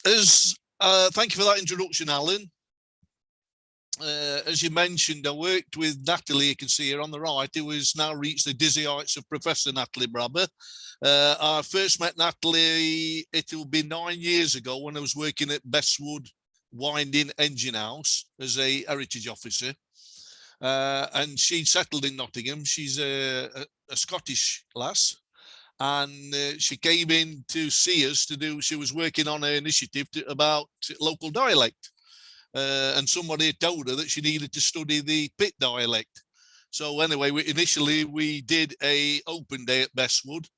Thank you for that introduction, Alan. As you mentioned, I worked with Natalie, you can see her on the right, who has now reached the dizzy heights of Professor Natalie Braber. I first met Natalie, it will be 9 years ago, when I was working at Bestwood Winding Engine House as a heritage officer. And she settled in Nottingham. She's a Scottish lass. And she came in to see us she was working on an initiative about local dialect. And somebody had told her that she needed to study the Pit dialect. So anyway, initially we did a open day at Bestwood,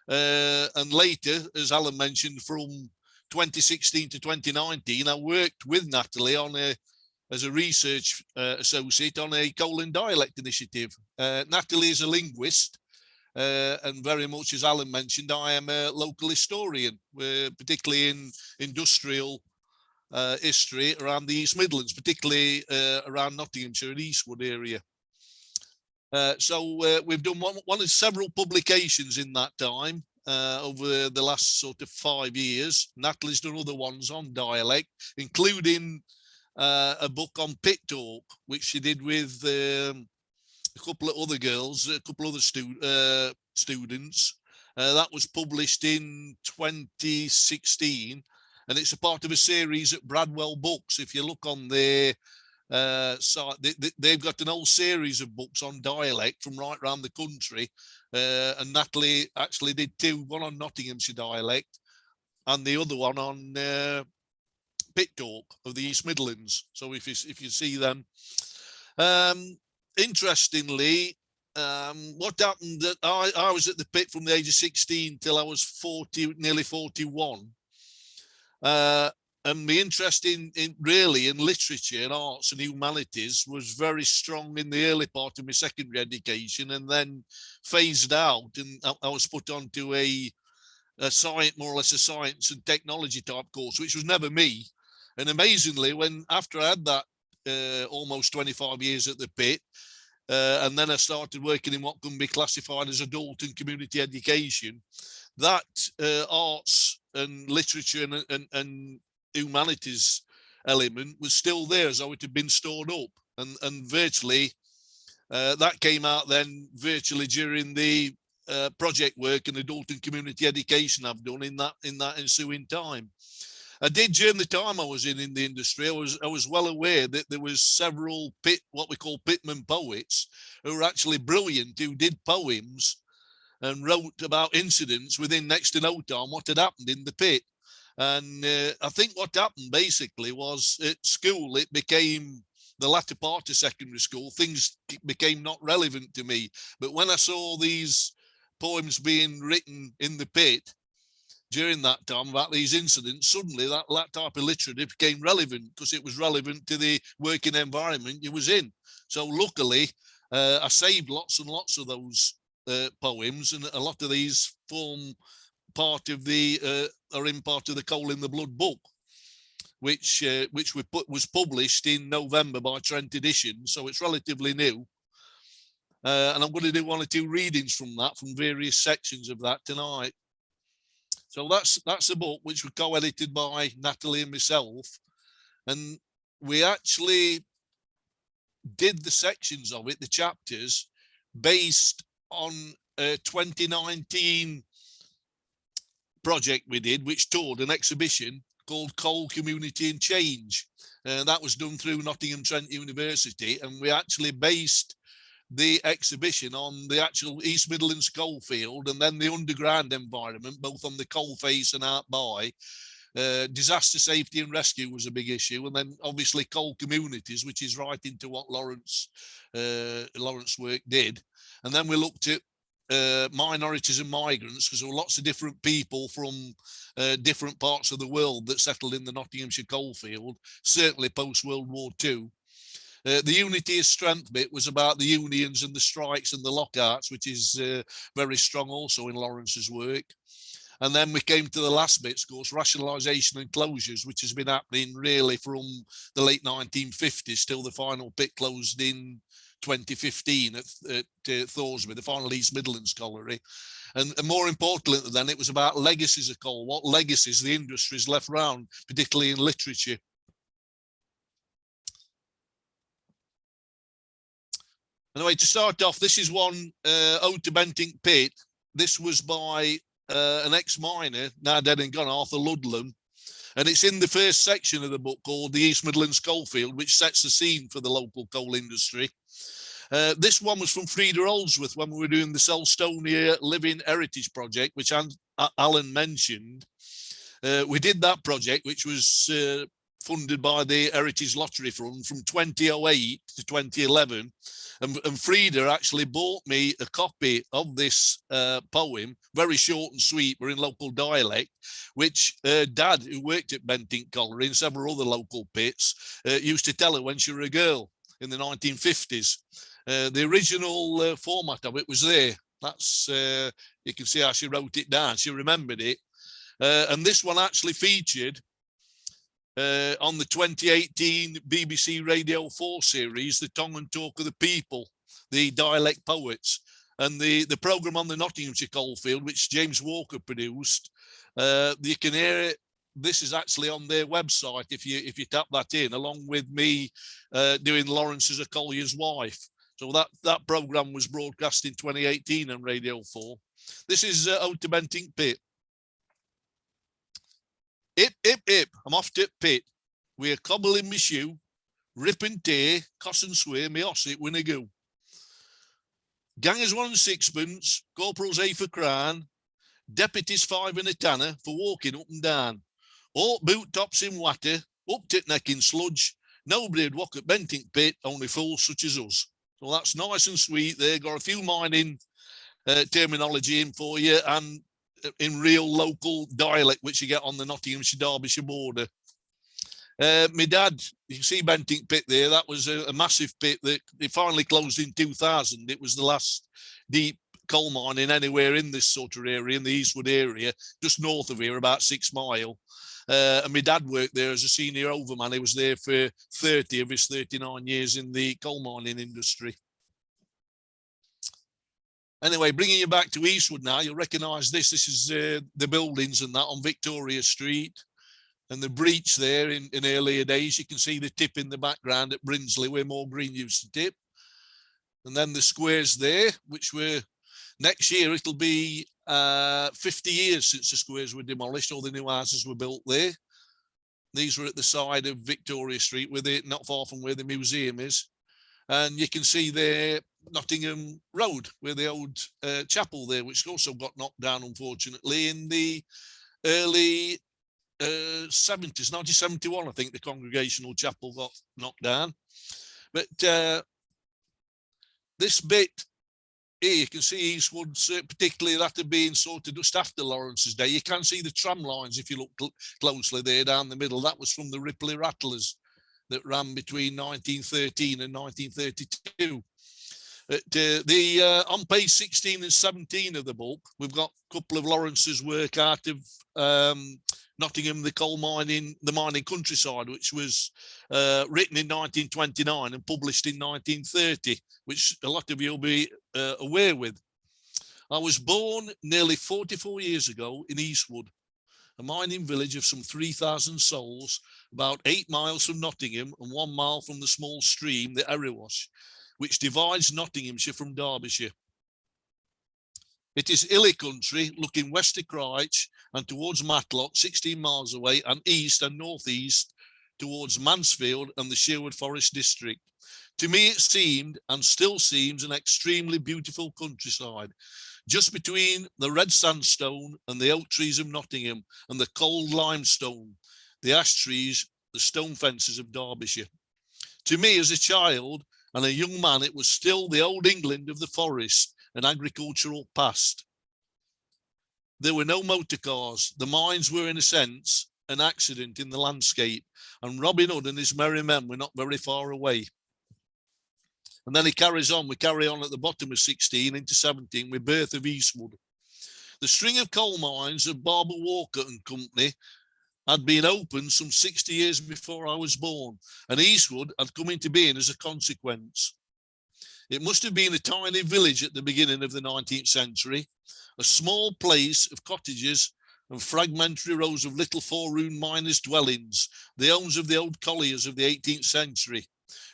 and later, as Alan mentioned, from 2016 to 2019, I worked with Natalie as a research associate on a Colin dialect initiative. Natalie is a linguist, and very much as Alan mentioned, I am a local historian, particularly in industrial history around the East Midlands, particularly around Nottinghamshire and Eastwood area. So we've done one of several publications in that time over the last sort of 5 years. Natalie's done other ones on dialect, including a book on pit talk, which she did with a couple of other girls, a couple of other students. That was published in 2016. And it's a part of a series at Bradwell Books. If you look on their site, they've got an whole series of books on dialect from right around the country. And Natalie actually did two, one on Nottinghamshire dialect and the other one on pit talk of the East Midlands. So if you see them. Interestingly, what happened, that I was at the pit from the age of 16 till I was 40, nearly 41. And my interest in literature and arts and humanities was very strong in the early part of my secondary education, and then phased out, and I was put onto a science, more or less a science and technology type course, which was never me. And amazingly, after I had that almost 25 years at the pit, and then I started working in what can be classified as adult and community education, that arts and literature and humanities element was still there, as though it had been stored up, and virtually that came out then virtually during the project work and adult and community education I've done in that ensuing time. I did, during the time I was in the industry, I was well aware that there was several what we call pitman poets who were actually brilliant, who did poems and wrote about incidents within next to no time what had happened in the pit. And I think what happened basically was at school, it became the latter part of secondary school, things became not relevant to me. But when I saw these poems being written in the pit during that time about these incidents, suddenly that type of literature became relevant, because it was relevant to the working environment you was in. So luckily, I saved lots and lots of those poems, and a lot of these form part of are in part of the Coal in the Blood book, which was published in November by Trent Edition, so it's relatively new. And I'm going to do one or two readings from various sections of that tonight. So that's a book which was co-edited by Natalie and myself, and we actually did the sections of it, the chapters, based on a 2019 project we did, which toured an exhibition called Coal, Community and Change. That was done through Nottingham Trent University, and we actually based the exhibition on the actual East Midlands coalfield, and then the underground environment, both on the coal face and out by. Disaster safety and rescue was a big issue, and then obviously coal communities, which is right into what Lawrence work did. And then we looked at minorities and migrants, because there were lots of different people from different parts of the world that settled in the Nottinghamshire coalfield, certainly post World War II. The unity of strength bit was about the unions and the strikes and the lockouts, which is very strong also in Lawrence's work. And then we came to the last bits, of course, rationalisation and closures, which has been happening really from the late 1950s till the final pit closed in 2015 at Thoresby, the final East Midlands Colliery. And more importantly than it was about legacies of coal, what legacies the industry's left round, particularly in literature. Anyway, to start off, this is one ode to Bentinck Pit. This was by an ex-miner, now dead and gone, Arthur Ludlam. And it's in the first section of the book called The East Midlands Coalfield, which sets the scene for the local coal industry. This one was from Frida Oldsworth when we were doing the Selstonia Living Heritage Project, which Alan mentioned. We did that project, which was funded by the Heritage Lottery Fund from 2008 to 2011. And Frida actually bought me a copy of this poem, very short and sweet, but in local dialect, which Dad, who worked at Bentinck Colliery and several other local pits, used to tell her when she was a girl in the 1950s. The original format of it was there. That's you can see how she wrote it down. She remembered it. And this one actually featured on the 2018 BBC Radio 4 series, The Tongue and Talk of the People, the dialect poets, and the programme on the Nottinghamshire coalfield, which James Walker produced. You can hear it. This is actually on their website if you tap that in, along with me doing Lawrence as a Collier's Wife. So that programme was broadcast in 2018 on Radio 4. This is Ode to Bentinck Pit. Hip, hip, hip, I'm off to pit. We're cobbling me shoe, rip and tear, coss and swear, me osset win a go. Gangers 1 and 6pence, corporals 8 for crown, deputies 5 and a tanner for walking up and down. All boot tops in water, up tit neck in sludge. Nobody'd walk at Bentinck Pit, only fools such as us. So that's nice and sweet there. Got a few mining terminology in for you, and in real local dialect, which you get on the Nottinghamshire-Derbyshire border. My dad, you can see Bentinck Pit there, that was a massive pit that it finally closed in 2000. It was the last deep coal mining anywhere in this sort of area, in the Eastwood area, just north of here, about 6 miles. And my dad worked there as a senior overman. He was there for 30 of his 39 years in the coal mining industry. Anyway, bringing you back to Eastwood now, you'll recognise this. This is the buildings and that on Victoria Street, and the breach there in earlier days. You can see the tip in the background at Brinsley, where Moorgreen used to tip. And then the squares there, which were next year, it'll be 50 years since the squares were demolished. All the new houses were built there. These were at the side of Victoria Street, not far from where the museum is. And you can see there Nottingham Road, where the old chapel there, which also got knocked down, unfortunately, in the early 70s, 1971, I think the Congregational Chapel got knocked down. But this bit here, you can see Eastwood, particularly that had been sort of just after Lawrence's day. You can see the tram lines if you look closely there down the middle. That was from the Ripley Rattlers that ran between 1913 and 1932. On page 16 and 17 of the book, we've got a couple of Lawrence's work out of Nottingham, the mining countryside, which was written in 1929 and published in 1930, which a lot of you will be aware with. I was born nearly 44 years ago in Eastwood, a mining village of some 3,000 souls, about 8 miles from Nottingham and 1 mile from the small stream, the Erewash, which divides Nottinghamshire from Derbyshire. It is hilly country, looking west of Crouch and towards Matlock, 16 miles away, and east and northeast towards Mansfield and the Sherwood Forest district. To me, it seemed, and still seems, an extremely beautiful countryside, just between the red sandstone and the oak trees of Nottingham and the cold limestone, the ash trees, the stone fences of Derbyshire. To me, as a child and a young man, it was still the old England of the forest and agricultural past. There were no motor cars. The mines were, in a sense, an accident in the landscape, and Robin Hood and his merry men were not very far away. And then he carries on. We carry on at the bottom of 16 into 17 with Birth of Eastwood. The string of coal mines of Barber Walker and Company had been opened some 60 years before I was born, and Eastwood had come into being as a consequence. It must have been a tiny village at the beginning of the 19th century, a small place of cottages and fragmentary rows of little four-room miners' dwellings, the homes of the old colliers of the 18th century,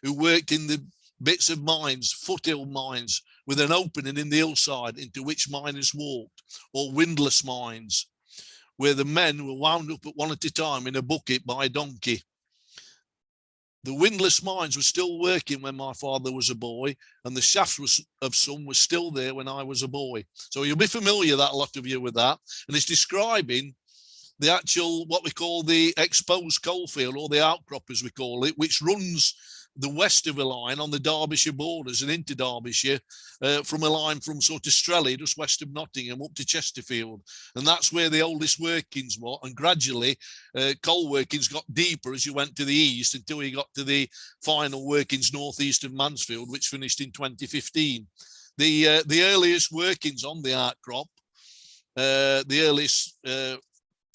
who worked in the bits of mines, foothill mines, with an opening in the hillside into which miners walked, or windlass mines, where the men were wound up at one at a time in a bucket by a donkey. The windlass mines were still working when my father was a boy, and the shafts of some were still there when I was a boy. So you'll be familiar, that a lot of you, with that. And it's describing the actual, what we call the exposed coalfield, or the outcrop as we call it, which runs the west of a line on the Derbyshire borders and into Derbyshire, from a line from sort of Strelly, just west of Nottingham, up to Chesterfield. And that's where the oldest workings were. And gradually, coal workings got deeper as you went to the east, until you got to the final workings northeast of Mansfield, which finished in 2015. The earliest workings on the outcrop, the earliest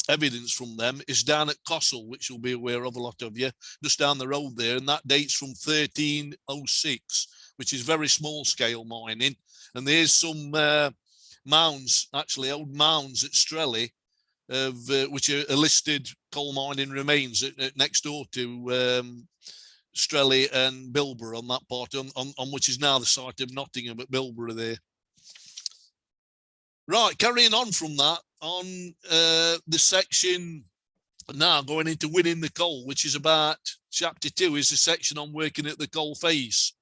evidence from them is down at Cossall, which you'll be aware of, a lot of you, just down the road there, and that dates from 1306, which is very small scale mining. And there's some mounds, actually old mounds at Strelly, which are listed coal mining remains next door to Strelly and Bilborough, on that part, on which is now the site of Nottingham at Bilborough there. Right, carrying on from that, on the section now going into winning the coal, which is about chapter 2, is the section on working at the coal face.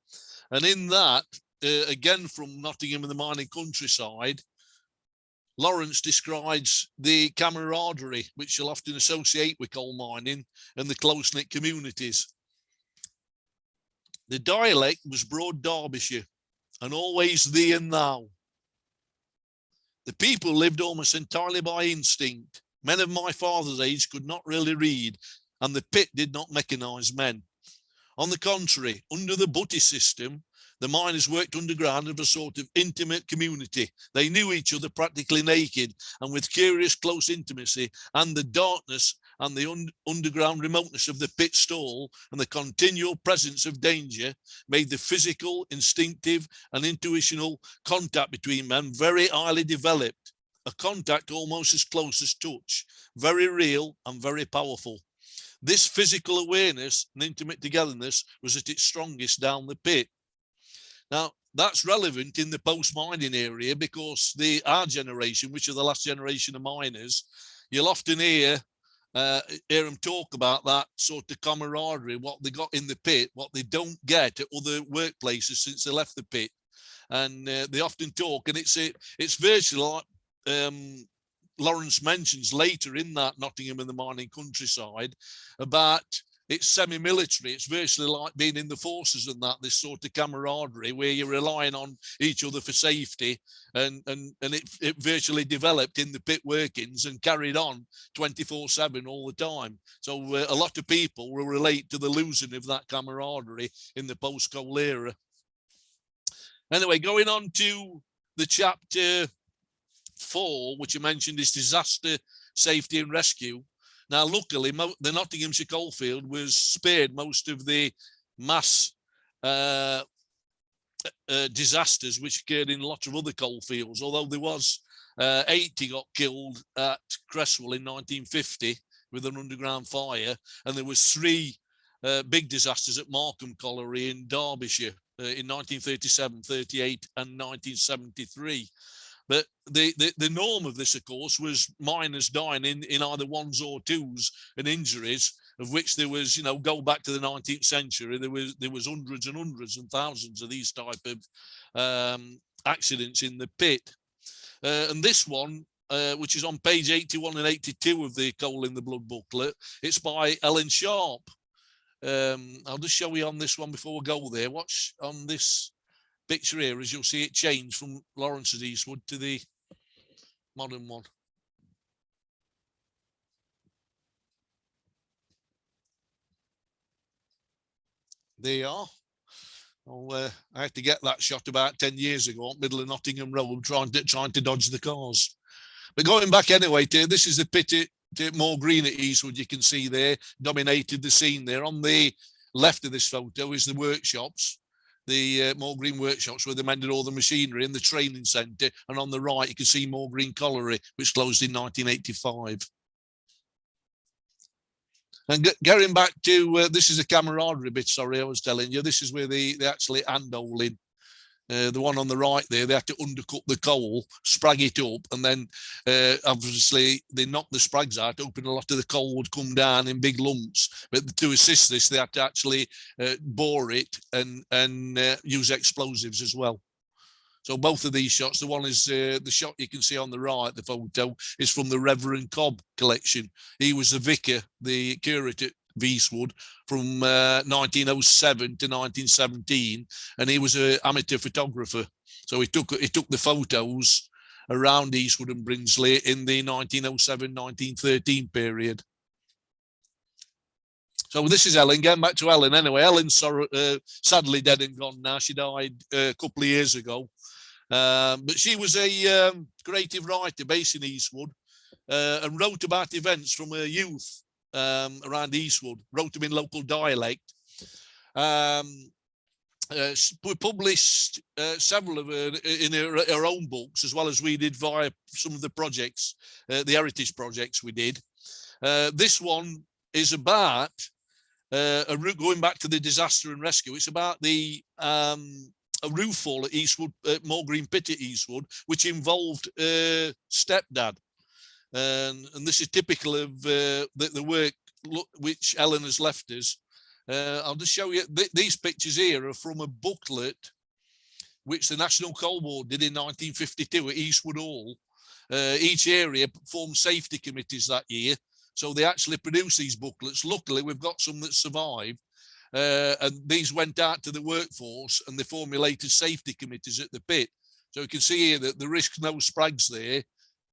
And in that, again from Nottingham and the mining countryside, Lawrence describes the camaraderie, which you'll often associate with coal mining, and the close-knit communities. The dialect was broad Derbyshire, and always thee and thou. The people lived almost entirely by instinct. Men of my father's age could not really read, and the pit did not mechanize men. On the contrary, under the butty system, the miners worked underground as a sort of intimate community. They knew each other practically naked, and with curious close intimacy, and the darkness and the underground remoteness of the pit stall and the continual presence of danger made the physical, instinctive and intuitional contact between men very highly developed, a contact almost as close as touch, very real and very powerful. This physical awareness and intimate togetherness was at its strongest down the pit. Now, that's relevant in the post-mining area, because our generation, which are the last generation of miners, you'll often hear them talk about that sort of camaraderie, what they got in the pit, what they don't get at other workplaces since they left the pit. And they often talk, and it's virtually like Lawrence mentions later in that Nottingham and the mining countryside, about it's semi-military. It's virtually like being in the forces and that, this sort of camaraderie where you're relying on each other for safety, and it virtually developed in the pit workings and carried on 24/7 all the time. So a lot of people will relate to the losing of that camaraderie in the post-coal era. Anyway, going on to the chapter 4, which you mentioned, is disaster, safety and rescue. Now, luckily, the Nottinghamshire coalfield was spared most of the mass disasters which occurred in a lot of other coalfields, although there was 80 got killed at Cresswell in 1950 with an underground fire, and there was 3 big disasters at Markham Colliery in Derbyshire in 1937, 38 and 1973. But the norm of this, of course, was miners dying in either 1s or 2s and injuries, of which there was, go back to the 19th century, there was hundreds and hundreds and thousands of these type of accidents in the pit. And this one, which is on page 81 and 82 of the Coal in the Blood booklet, it's by Helen Sharp. I'll just show you on this one before we go there. Watch on this picture here, as you'll see it change from Lawrence's Eastwood to the modern one. There you are. Well, I had to get that shot about 10 years ago on middle of Nottingham Road, trying to dodge the cars. But going back anyway, this is the pit at Moorgreen at Eastwood. You can see there, dominated the scene there. On the left of this photo is the workshops. the Moorgreen workshops where they mended all the machinery in the training centre. And on the right, you can see Moorgreen Colliery, which closed in 1985. And getting back to, this is a Camaraderie bit, sorry, I was telling you. This is where they actually handholing. The one on the right there, they had to undercut the coal, sprag it up, and then obviously they knocked the sprags out, hoping a lot of the coal would come down in big lumps. But to assist this, they had to actually bore it and use explosives as well. So both of these shots, the one is the shot you can see on the right, the photo, is from the Reverend Cobb collection. He was the vicar, the curate at Eastwood from 1907 to 1917, and he was an amateur photographer. So he took the photos around Eastwood and Brinsley in the 1907-1913 period. So this is Helen. Getting back to Helen anyway. Helen's sadly dead and gone now. She died a couple of years ago. But she was a creative writer based in Eastwood and wrote about events from her youth around Eastwood, wrote them in local dialect. We published several of her in her own books, as well as we did via some of the projects, the heritage projects we did. This one is about a route going back to the disaster and rescue. It's about the a roof fall at Eastwood, at Moorgreen Pit at Eastwood, which involved stepdad. And this is typical of the work which Helen has left us. I'll just show you, these pictures here are from a booklet which the National Coal Board did in 1952 at Eastwood Hall. Each area formed safety committees that year. So they actually produced these booklets. Luckily, we've got some that survived. And these went out to the workforce and they formulated safety committees at the pit. So you can see here that the risk no sprags there.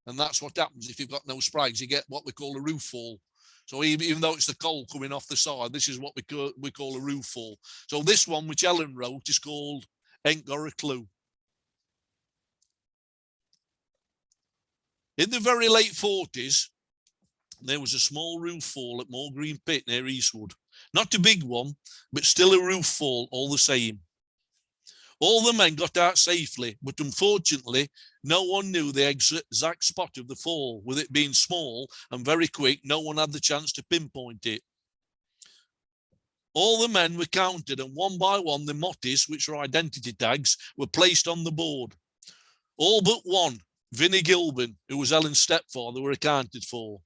And that's what happens if you've got no sprags. You get what we call a roof fall. So even though it's the coal coming off the side, this is what we call a roof fall. So this one, which Helen wrote, is called Ain't Got a Clue. In the very late 40s, there was a small roof fall at Moorgreen Pit near Eastwood. Not a big one, but still a roof fall all the same. All the men got out safely, but unfortunately, no one knew the exact spot of the fall. With it being small and very quick, no one had the chance to pinpoint it. All the men were counted, and one by one, the motties, which are identity tags, were placed on the board. All but one, Vinnie Gilbin, who was Helen's stepfather, were accounted for.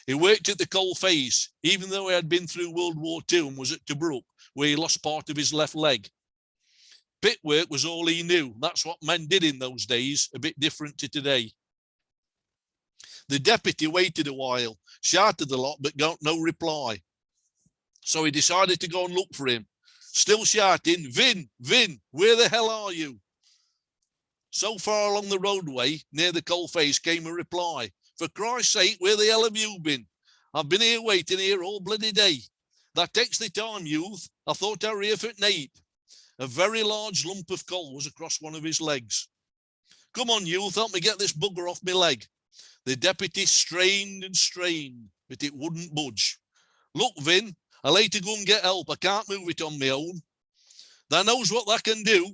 He worked at the coal face, even though he had been through World War II and was at Tobruk, where he lost part of his left leg. Pit work was all he knew. That's what men did in those days, a bit different to today. The deputy waited a while, shouted a lot, but got no reply. So he decided to go and look for him, still shouting, Vin, Vin, where the hell are you? So far along the roadway, near the coal face, came a reply. For Christ's sake, where the hell have you been? I've been here waiting here all bloody day. That takes the time, youth. I thought I were here for night. A very large lump of coal was across one of his legs. Come on, youth, help me get this bugger off my leg. The deputy strained and strained, but it wouldn't budge. Look, Vin, I'll have to go and get help. I can't move it on my own. Thou knows what that can do.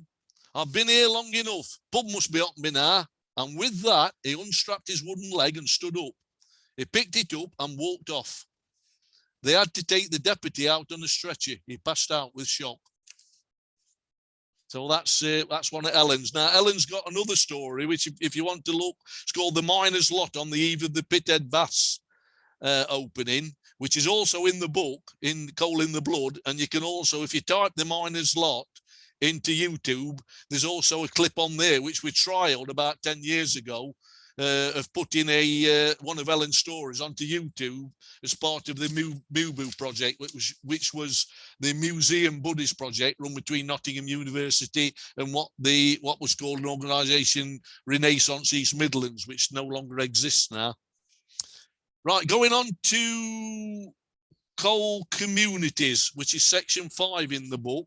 I've been here long enough. Pub must be up me now. And with that, he unstrapped his wooden leg and stood up. He picked it up and walked off. They had to take the deputy out on a stretcher. He passed out with shock. So that's one of Helen's. Now, Helen's got another story, which if you want to look, it's called The Miner's Lot on the eve of the Pithead Baths opening, which is also in the book, in Coal in the Blood. And you can also, if you type The Miner's Lot into YouTube, there's also a clip on there which we trialed about 10 years ago of putting one of Helen's stories onto YouTube as part of the Mubu project, which was the Museum Buddies project run between Nottingham University and what was called an organisation, Renaissance East Midlands, which no longer exists now. Right, going on to coal communities, which is section 5 in the book.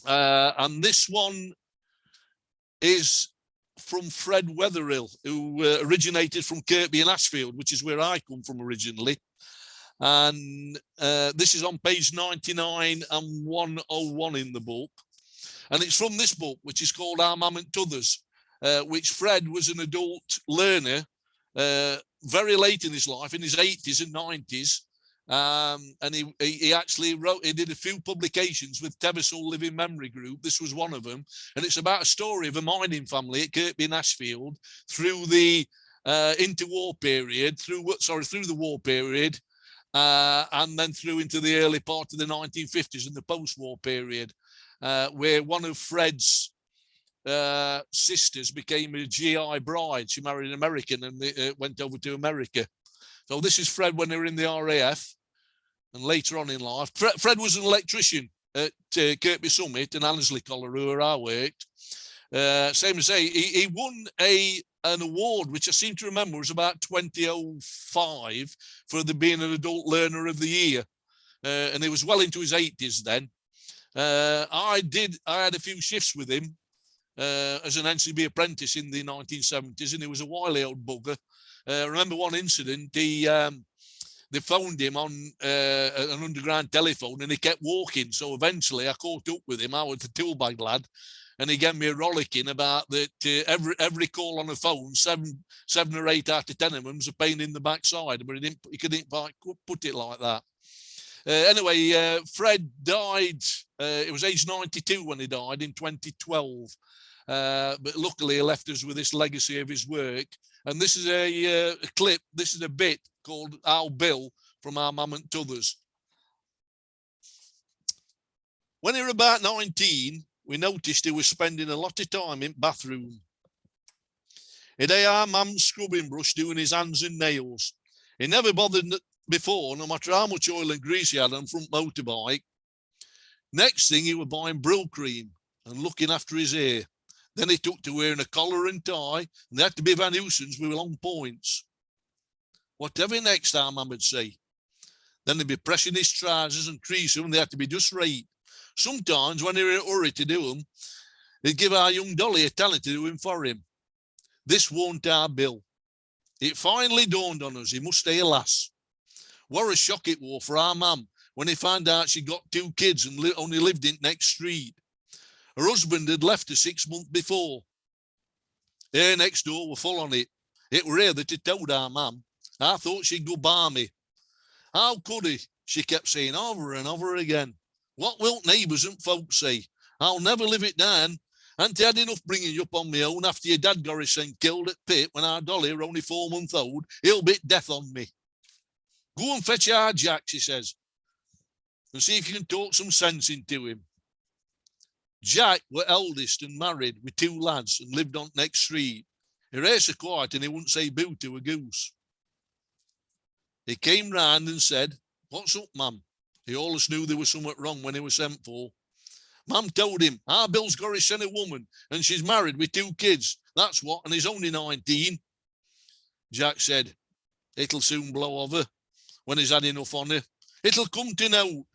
And this one is from Fred Wetherill, who originated from Kirkby and Ashfield, which is where I come from originally. And this is on page 99 and 101 in the book. And it's from this book, which is called Our Mam and T'others, which Fred was an adult learner very late in his life, in his 80s and 90s. And he actually wrote, he did a few publications with Teversall Living Memory Group. This was one of them. And it's about a story of a mining family at Kirkby and Ashfield through the interwar period, through the war period, and then through into the early part of the 1950s and the post-war period, where one of Fred's sisters became a GI bride. She married an American and went over to America. So this is Fred when they were in the RAF and later on in life. Fred was an electrician at Kirkby Summit and Annesley Colliery, where I worked. Same as he won an award, which I seem to remember was about 2005 for being an adult learner of the year. And he was well into his 80s then. I had a few shifts with him as an NCB apprentice in the 1970s, and he was a wily old bugger. I remember one incident, they phoned him on an underground telephone and he kept walking. So eventually I caught up with him. I was the tool bag lad, and he gave me a rollicking about that every call on the phone, seven or 8 out of 10 of them was a pain in the backside, but he couldn't put it like that. Anyway, Fred died, it was age 92 when he died in 2012. But luckily he left us with this legacy of his work. And this is a clip, this is a bit called Our Bill from Our Mam and T'others. When he was about 19, we noticed he was spending a lot of time in bathroom. He'd had our mum's scrubbing brush doing his hands and nails. He never bothered before, no matter how much oil and grease he had on front motorbike. Next thing, he was buying Brill cream and looking after his hair. Then he took to wearing a collar and tie, and they had to be Van Hoosens with long points. Whatever next, our mum would say. Then he'd be pressing his trousers and creasing them, and they had to be just right. Sometimes, when he were in a hurry to do them, he'd give our young Dolly a talent to do him for him. This warned our Bill. It finally dawned on us he must stay a lass. What a shock it was for our mum when he found out she got 2 kids and only lived in next street. Her husband had left her 6 months before. Her next door were full on it. It were her that had told our mum. I thought she'd go balmy. How could he? She kept saying over and over again. What will neighbours and folks say? I'll never live it down. Ain't had enough bringing you up on my own after your dad got his son killed at pit when our Dolly were only 4 months old. He'll bit death on me. Go and fetch our Jack, she says, and see if you can talk some sense into him. Jack were eldest and married with 2 lads and lived on next street. He was so quiet and he wouldn't say boo to a goose. He came round and said, "What's up, mum?" He always knew there was something wrong when he was sent for. Mum told him, our Bill's got his son a woman and she's married with 2 kids. That's what, and he's only 19. Jack said, it'll soon blow over when he's had enough on her. It'll come to know.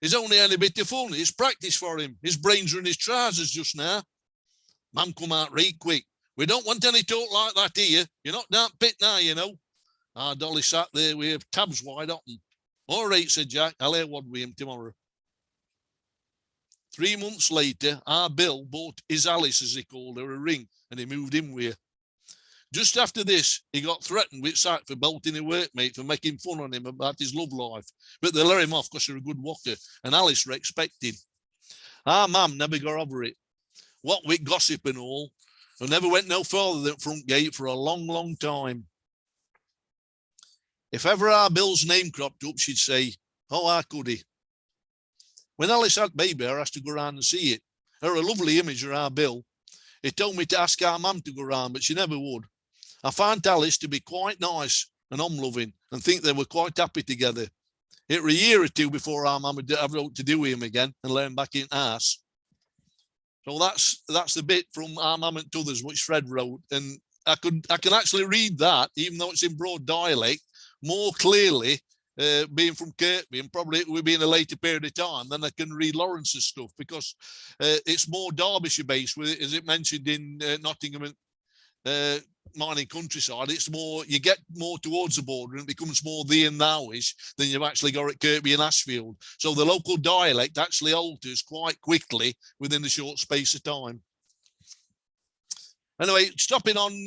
He's only had a bit of fun. It's practice for him. His brains are in his trousers just now. Mum come out right quick. We don't want any talk like that here. You're not down pit now, you know. Our Dolly sat there with her tabs wide open. All right, said Jack. I'll have one with him tomorrow. 3 months later, our Bill bought his Alice, as he called her, a ring, and he moved in with her. Just after this, he got threatened with sack for belting a workmate for making fun on him about his love life. But they let him off because they're a good walker, and Alice were expecting. Our mum never got over it. What with gossip and all, and never went no further than front gate for a long, long time. If ever our Bill's name cropped up, she'd say, oh, how could he? When Alice had baby, I asked to go round and see it. Her a lovely image of our Bill. He told me to ask our mum to go round, but she never would. I found Alice to be quite nice and home-loving and think they were quite happy together. It was a year or 2 before our mum had wrote to do with him again and let him back in house. So that's the bit from Our Mam and T'others, which Fred wrote. And I can actually read that, even though it's in broad dialect, more clearly, being from Kirkby, and probably it will be in a later period of time, then I can read Lawrence's stuff, because it's more Derbyshire based, as it mentioned in Nottingham and mining countryside. It's more, you get more towards the border and it becomes more thee and thou-ish than you've actually got at Kirkby and Ashfield. So the local dialect actually alters quite quickly within a short space of time. Anyway, stopping on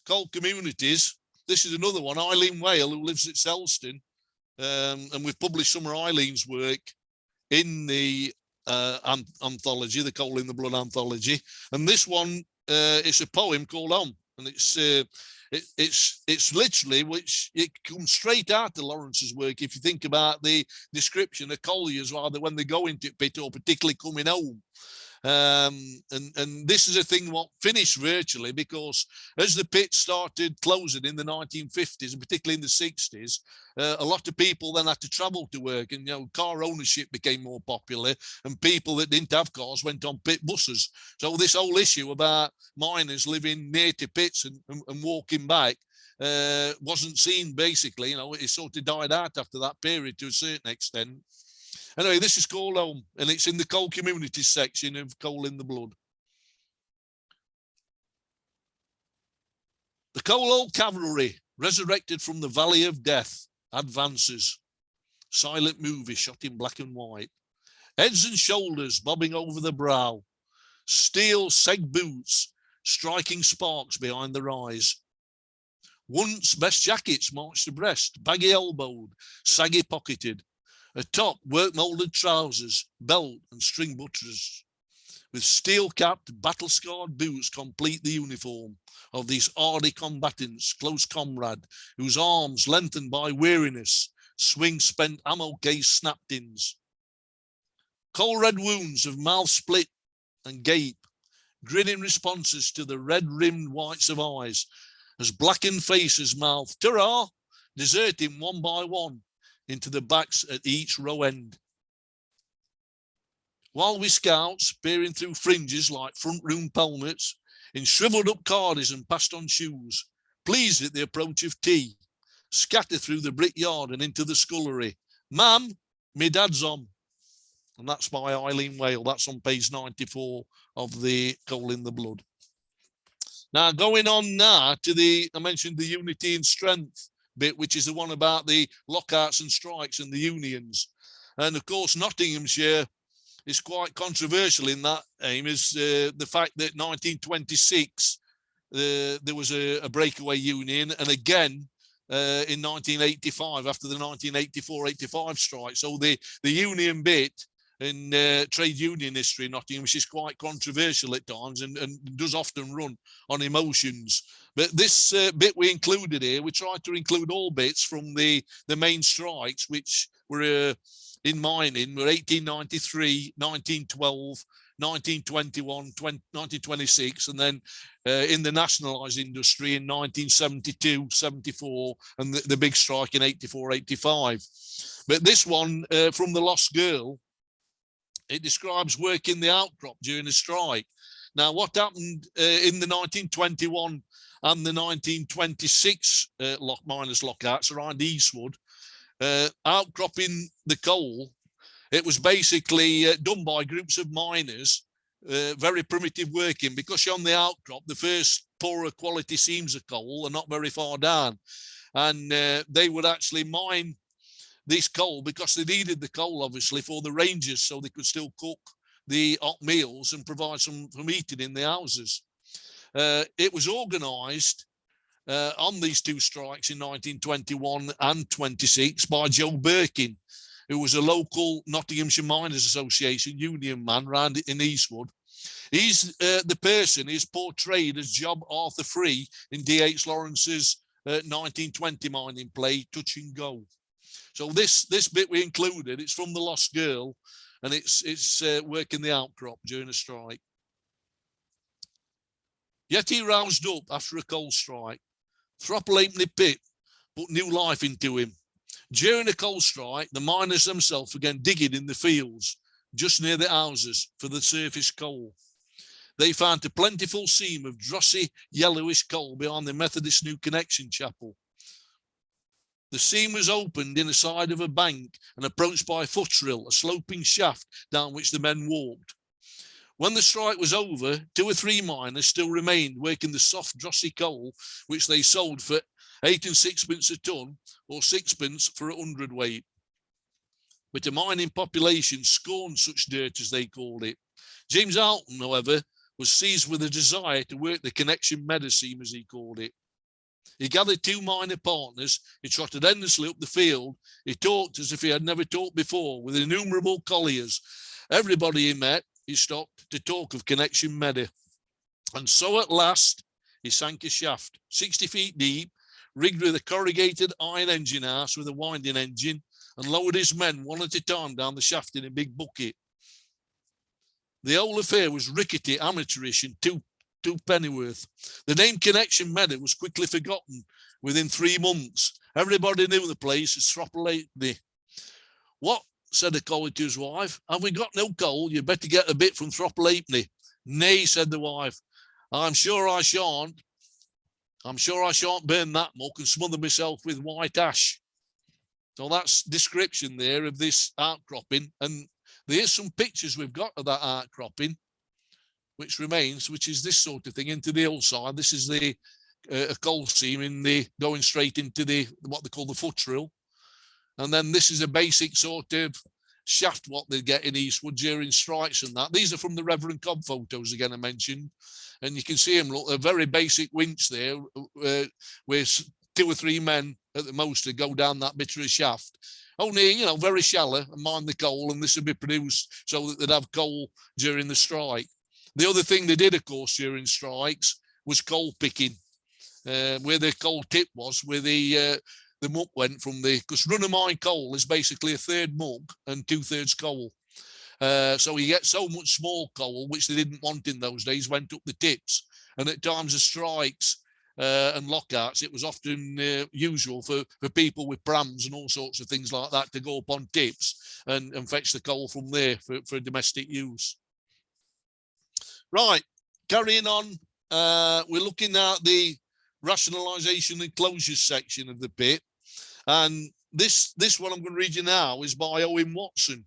coal communities, this is another one, Eileen Whale, who lives at Selston, and we've published some of Eileen's work in the anthology, the Coal in the Blood anthology, and this one it's a poem called Home, and it's literally, which it comes straight out of Lawrence's work. If you think about the description of colliers, rather when they go into pit or particularly coming home. And this is a thing what finished virtually, because as the pit started closing in the 1950s and particularly in the 60s, a lot of people then had to travel to work, and car ownership became more popular, and people that didn't have cars went on pit buses. So this whole issue about miners living near to pits and walking back wasn't seen, basically. It sort of died out after that period to a certain extent. Anyway, this is called Home, and it's in the coal communities section of Coal in the Blood. The coal old cavalry, resurrected from the valley of death, advances. Silent movie shot in black and white. Heads and shoulders bobbing over the brow. Steel seg boots striking sparks behind their eyes. Once best jackets marched abreast, baggy elbowed, saggy pocketed. Atop work moulded trousers, belt and string buttons. With steel-capped, battle-scarred boots complete the uniform of these hardy combatants, close comrade, whose arms, lengthened by weariness, swing spent ammo case snap-ins. Coal-red wounds of mouth split and gape, grinning responses to the red-rimmed whites of eyes, as blackened faces mouth, "Ta-ra!" deserting one by one into the backs at each row end. While we scouts, peering through fringes like front room pelmets, in shriveled up cardies and passed on shoes, pleased at the approach of tea, scatter through the brick yard and into the scullery. "Ma'am, me dad's on." And that's by Eileen Whale. That's on page 94 of the Coal in the Blood. Now, going on now to I mentioned the unity and strength bit, which is the one about the lockouts and strikes and the unions. And of course, Nottinghamshire is quite controversial in that aim, is the fact that 1926, there was a breakaway union, and again in 1985, after the 1984-85 strike. So the union bit in trade union history in Nottingham, which is quite controversial at times and does often run on emotions. But this bit we included here, we tried to include all bits from the main strikes, which were in mining, were 1893, 1912, 1921, 1926, and then in the nationalised industry in 1972, 74, and the big strike in 84, 85. But this one from The Lost Girl, it describes working the outcrop during a strike. Now, what happened in the 1921 and the 1926 miners' lockouts around Eastwood, outcropping the coal, it was basically done by groups of miners, very primitive working, because you're on the outcrop, the first poorer quality seams of coal are not very far down. And they would actually mine this coal because they needed the coal, obviously, for the rangers, so they could still cook the hot meals and provide some heating in the houses. It was organised on these two strikes in 1921 and 26 by Joe Birkin, who was a local Nottinghamshire Miners Association union man round in Eastwood. He's the person is portrayed as Job Arthur Free in D.H. Lawrence's 1920 mining play Touch and Go. So this bit we included, it's from The Lost Girl, and it's working the outcrop during a strike. Yet he roused up after a coal strike. Throttle Halfpenny Pit put new life into him. During a coal strike, the miners themselves began digging in the fields just near the houses for the surface coal. They found a plentiful seam of drossy, yellowish coal behind the Methodist New Connection Chapel. The seam was opened in the side of a bank and approached by a footrail, a sloping shaft down which the men walked. When the strike was over, 2 or 3 miners still remained working the soft, drossy coal, which they sold for 8 and 6pence a ton, or 6pence for a hundredweight. But the mining population scorned such dirt, as they called it. James Alton, however, was seized with a desire to work the connection meadow seam, as he called it. He gathered 2 miner partners, he trotted endlessly up the field, he talked as if he had never talked before, with innumerable colliers. Everybody he met, he stopped to talk of connection meadow. And so at last, he sank a shaft, 60 feet deep, rigged with a corrugated iron engine house with a winding engine, and lowered his men one at a time down the shaft in a big bucket. The whole affair was rickety, amateurish, and two pennyworth. The name Connection Meadow was quickly forgotten within 3 months. Everybody knew the place as Thropplehaley. What, said the collie to his wife, have we got no coal? You'd better get a bit from Thropplehaley. Nay, said the wife, I'm sure I shan't burn that muck and smother myself with white ash. So that's description there of this outcropping, and there's some pictures we've got of that outcropping, which remains, which is this sort of thing into the hillside. This is the a coal seam in the going straight into the what they call the footrill, and then this is a basic sort of shaft what they get in Eastwood during strikes and that. These are from the Reverend Cobb photos again I mentioned, and you can see them look a very basic winch there, with 2 or 3 men at the most to go down that bit of a shaft. Only, very shallow and mine the coal, and this would be produced so that they'd have coal during the strike. The other thing they did, of course, during strikes was coal picking, where the coal tip was, where the muck went from because run-of-mine coal is basically 1/3 muck and 2/3 coal. So you get so much small coal, which they didn't want in those days, went up the tips. And at times of strikes and lockouts, it was often usual for people with prams and all sorts of things like that to go up on tips and fetch the coal from there for domestic use. Right, carrying on, we're looking at the rationalisation and closures section of the pit. And this one I'm going to read you now is by Owen Watson.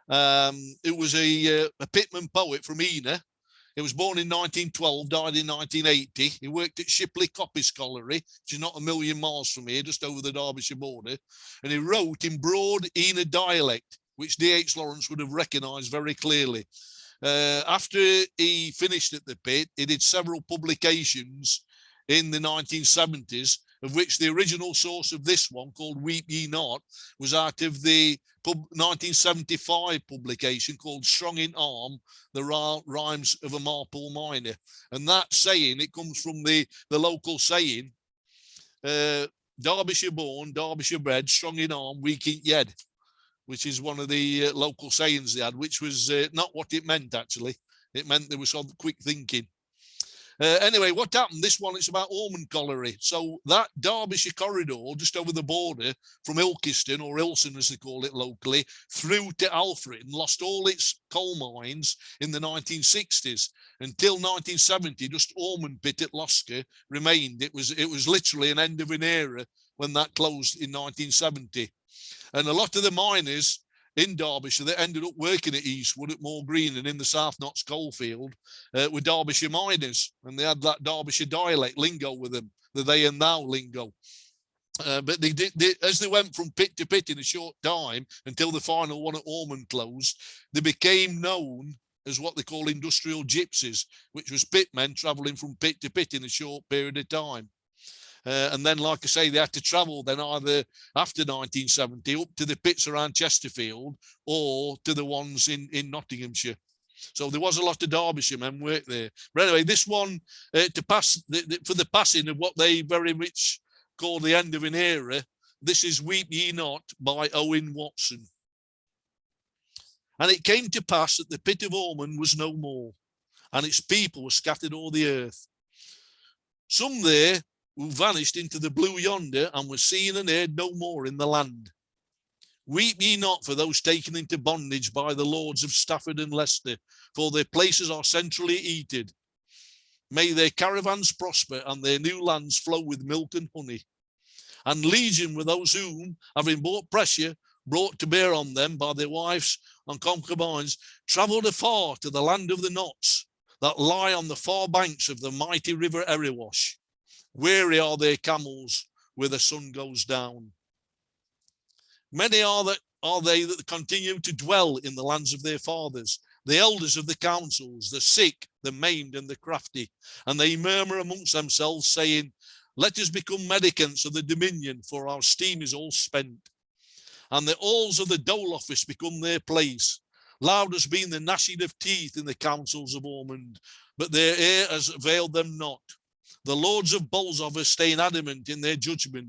It was a pitman poet from Ena. He was born in 1912, died in 1980. He worked at Shipley Coppice Colliery, which is not a million miles from here, just over the Derbyshire border. And he wrote in broad Ena dialect, which D.H. Lawrence would have recognised very clearly. After he finished at the pit, he did several publications in the 1970s, of which the original source of this one, called Weep Ye Not, was out of the 1975 publication called Strong in Arm, The Rhymes of a Marple Miner. And that saying, it comes from the local saying, Derbyshire born, Derbyshire bred, strong in arm, weak in head, which is one of the local sayings they had, which was not what it meant, actually. It meant there was some quick thinking. Anyway, what happened? This one, it's about Ormond Colliery. So that Derbyshire corridor, just over the border from Ilkeston, or Ilson as they call it locally, through to Alfred, and lost all its coal mines in the 1960s. Until 1970, just Ormond Pit at Losker remained. It was literally an end of an era when that closed in 1970. And a lot of the miners in Derbyshire that ended up working at Eastwood, at Moorgreen and in the South Notts coalfield were Derbyshire miners, and they had that Derbyshire dialect lingo with them, the they and thou lingo. But they as they went from pit to pit in a short time until the final one at Ormond closed, they became known as what they call industrial gypsies, which was pitmen travelling from pit to pit in a short period of time. And then, like I say, they had to travel then either after 1970 up to the pits around Chesterfield or to the ones in Nottinghamshire. So there was a lot of Derbyshire men work there. But anyway, this one, to pass for the passing of what they very much call the end of an era, this is Weep Ye Not by Owen Watson. And it came to pass that the pit of Ormond was no more, and its people were scattered o'er the earth. Some there who vanished into the blue yonder and were seen and heard no more in the land. Weep ye not for those taken into bondage by the lords of Stafford and Leicester, for their places are centrally heated. May their caravans prosper and their new lands flow with milk and honey. And legion were those whom, having bought pressure brought to bear on them by their wives and concubines, travelled afar to the land of the knots that lie on the far banks of the mighty river Erewash. Weary are their camels where the sun goes down. Many are they that continue to dwell in the lands of their fathers, the elders of the councils, the sick, the maimed, and the crafty. And they murmur amongst themselves, saying, let us become mendicants of the dominion, for our steam is all spent. And the halls of the dole office become their place. Loud has been the gnashing of teeth in the councils of Ormond, but their ear has availed them not. The lords of Bolsover staying adamant in their judgment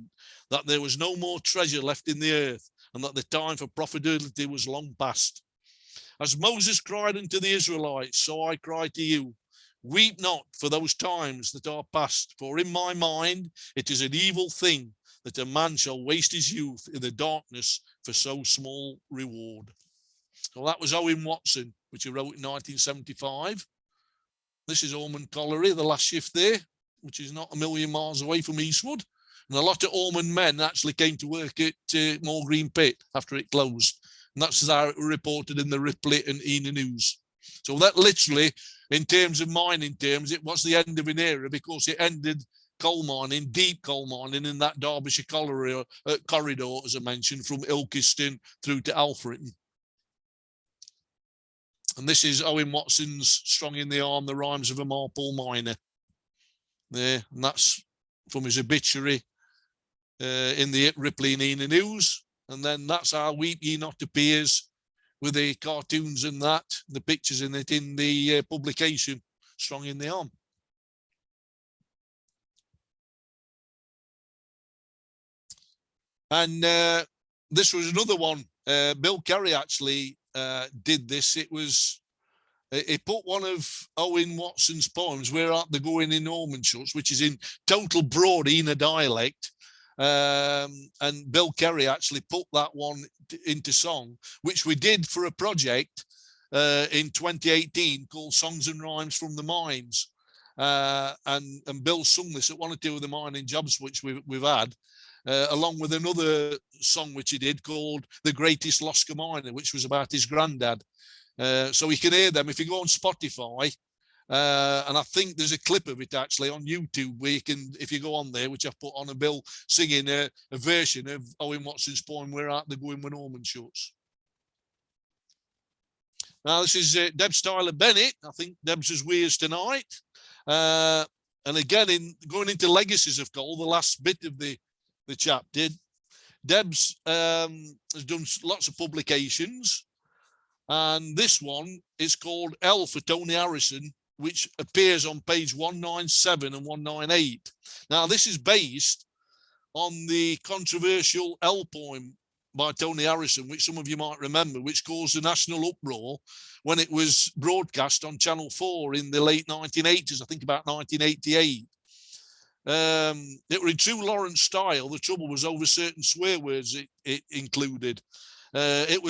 that there was no more treasure left in the earth, and that the time for profitability was long past. As Moses cried unto the Israelites, so I cry to you. Weep not for those times that are past, for in my mind it is an evil thing that a man shall waste his youth in the darkness for so small reward. So that was Owen Watson, which he wrote in 1975. This is Ormond Colliery, the last shift there, which is not a million miles away from Eastwood. And a lot of Ormond men actually came to work at Moorgreen Pit after it closed. And that's how it was reported in the Ripley and Ena News. So that literally, in terms of mining terms, it was the end of an era, because it ended coal mining, deep coal mining in that Derbyshire corridor, as I mentioned, from Ilkeston through to Alfreton. And this is Owen Watson's Strong in the Arm, the Rhymes of a Marple Miner. There, and that's from his obituary in the Ripley and Ena News. And then that's how Weep Ye Not appears, with the cartoons and that, the pictures in it, in the publication Strong in the Arm. And this was another one. Bill Kerry actually did this. He put one of Owen Watson's poems, Where Art Thou Going in Ormondshire, which is in total broad Ena dialect. And Bill Kerry actually put that one into song, which we did for a project in 2018 called Songs and Rhymes from the Mines. And Bill sung this at one or two of the mining jobs which we've had, along with another song which he did called The Greatest Losca Miner, which was about his granddad. So you can hear them if you go on Spotify. And I think there's a clip of it actually on YouTube where you can, if you go on there, which I've put on, a Bill singing a version of Owen Watson's poem, Where Art Thou Going when Ormond Shuts. Now this is Debs Tyler Bennett. I think Debs is Weirs tonight. And again, going into legacies of coal, the last bit of the chapter, Debs has done lots of publications. And this one is called L for Tony Harrison, which appears on page 197 and 198. Now, this is based on the controversial L poem by Tony Harrison, which some of you might remember, which caused a national uproar when it was broadcast on Channel 4 in the late 1980s, I think about 1988. It was in true Lawrence style. The trouble was over certain swear words it included. It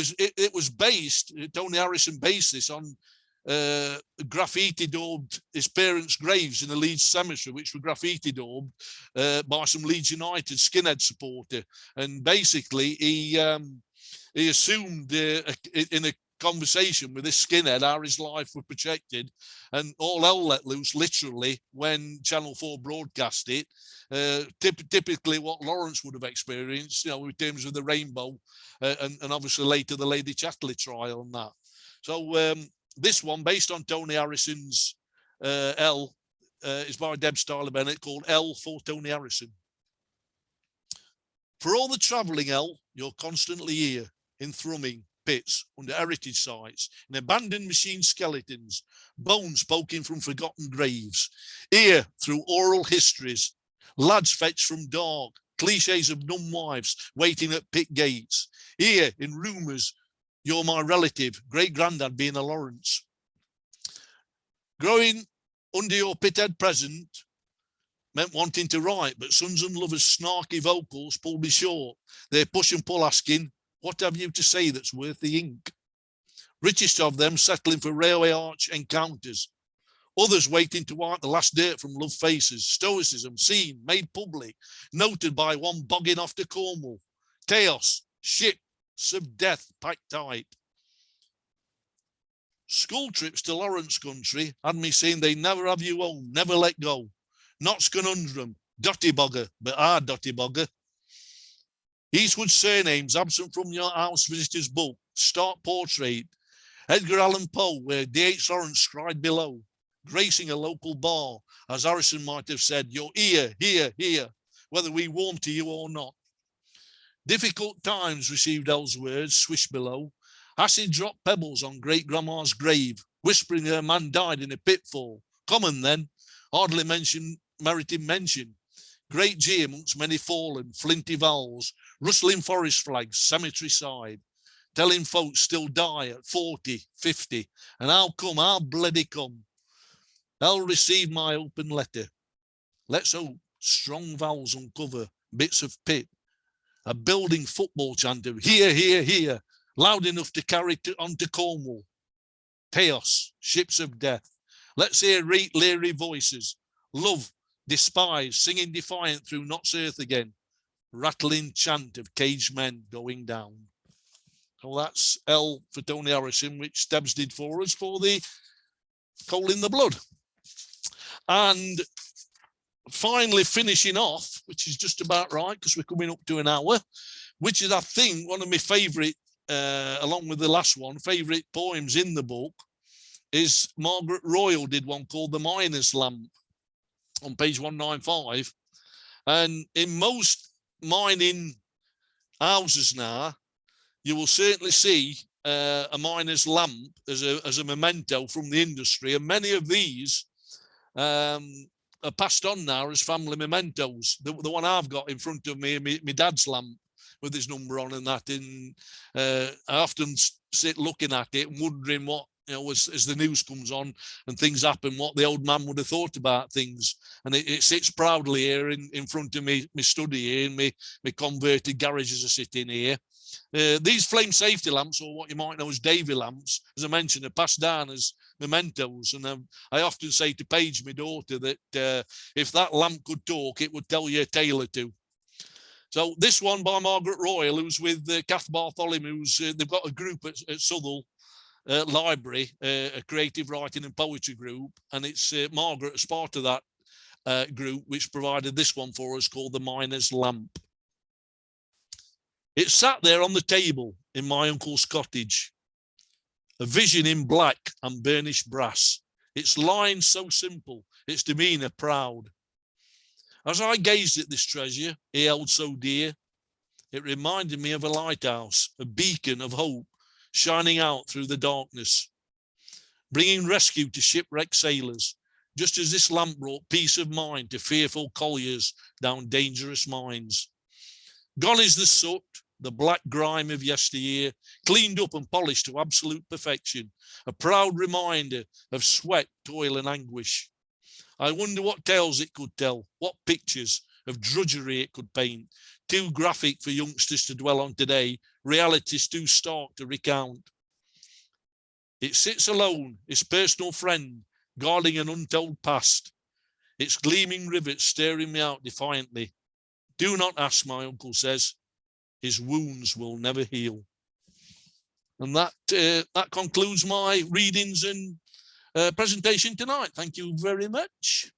was based, Tony Harrison based this on graffiti daubed his parents' graves in the Leeds cemetery, which were graffiti daubed by some Leeds United skinhead supporter. And basically he assumed in a conversation with this skinhead how his life was protected, and all hell let loose literally when Channel 4 broadcast it. Typically what Lawrence would have experienced, in terms of the rainbow, and obviously later the Lady Chatterley trial and that. So this one, based on Tony Harrison's L, is by Debs Tyler Bennett, called L for Tony Harrison. For all the travelling L, you're constantly here, in thrumming pits, under heritage sites, in abandoned machine skeletons, bones poking from forgotten graves, here through oral histories, lads fetched from dark, cliches of numb wives waiting at pit gates, here in rumours you're my relative, great-granddad being a Lawrence. Growing under your pithead present meant wanting to write, but sons and lovers' snarky vocals pulled me short. They push and pull asking, what have you to say that's worth the ink? Richest of them settling for railway arch encounters. Others waiting to wipe the last dirt from love faces. Stoicism seen, made public, noted by one bogging off to Cornwall. Chaos, ship, of death packed tight. School trips to Lawrence country had me saying they never have you home, never let go. Knott's conundrum, dotty bogger, but our dotty bogger. Eastwood surnames absent from your house visitors book, start portrait, Edgar Allan Poe, where D.H. Lawrence scried below, gracing a local bar, as Harrison might have said, you're here, here, here, whether we warm to you or not. Difficult times received those words swished below. Acid dropped pebbles on great-grandma's grave, whispering her man died in a pitfall. Common then, hardly merited mention. Great G amongst many fallen, flinty vowels, rustling forest flags, cemetery side, telling folks still die at 40, 50, and how bloody come. They'll receive my open letter. Let's hope strong vowels uncover bits of pit. A building football chant of here, here, here, loud enough to carry on to Cornwall. Chaos, ships of death. Let's hear leery voices. Love, despise, singing defiant through Knott's earth again. Rattling chant of caged men going down. So that's L for Tony Harrison, which Debs did for us for the Coal in the Blood. And finally finishing off, which is just about right because we're coming up to an hour, which is, I think, one of my favourite, along with the last one, favourite poems in the book, is Margaret Royal did one called The Miner's Lamp on page 195. And in most mining houses now, you will certainly see a miner's lamp as a memento from the industry. And many of these are passed on now as family mementos. The one I've got in front of me, my dad's lamp with his number on and that. I often sit looking at it and wondering what, you know, as the news comes on and things happen, what the old man would have thought about things. And it sits proudly here in front of me, my study here, and my converted garages are sitting here. These flame safety lamps, or what you might know as Davy lamps, as I mentioned, are passed down as mementos. And I often say to Paige, my daughter, that if that lamp could talk, it would tell you a tale or two. So this one by Margaret Royal, who's with Kath Bartholomew, they've got a group at Southall Library, a creative writing and poetry group, and it's Margaret as part of that group which provided this one for us called The Miner's Lamp. It sat there on the table in my uncle's cottage, a vision in black and burnished brass, its lines so simple, its demeanour proud. As I gazed at this treasure he held so dear, it reminded me of a lighthouse, a beacon of hope, shining out through the darkness, bringing rescue to shipwrecked sailors, just as this lamp brought peace of mind to fearful colliers down dangerous mines. Gone is the soot, the black grime of yesteryear, cleaned up and polished to absolute perfection, a proud reminder of sweat, toil and anguish. I wonder what tales it could tell, what pictures of drudgery it could paint, too graphic for youngsters to dwell on today, realities too stark to recount. It sits alone, its personal friend, guarding an untold past, its gleaming rivets staring me out defiantly. Do not ask, my uncle says, his wounds will never heal. And that concludes my readings and presentation tonight. Thank you very much.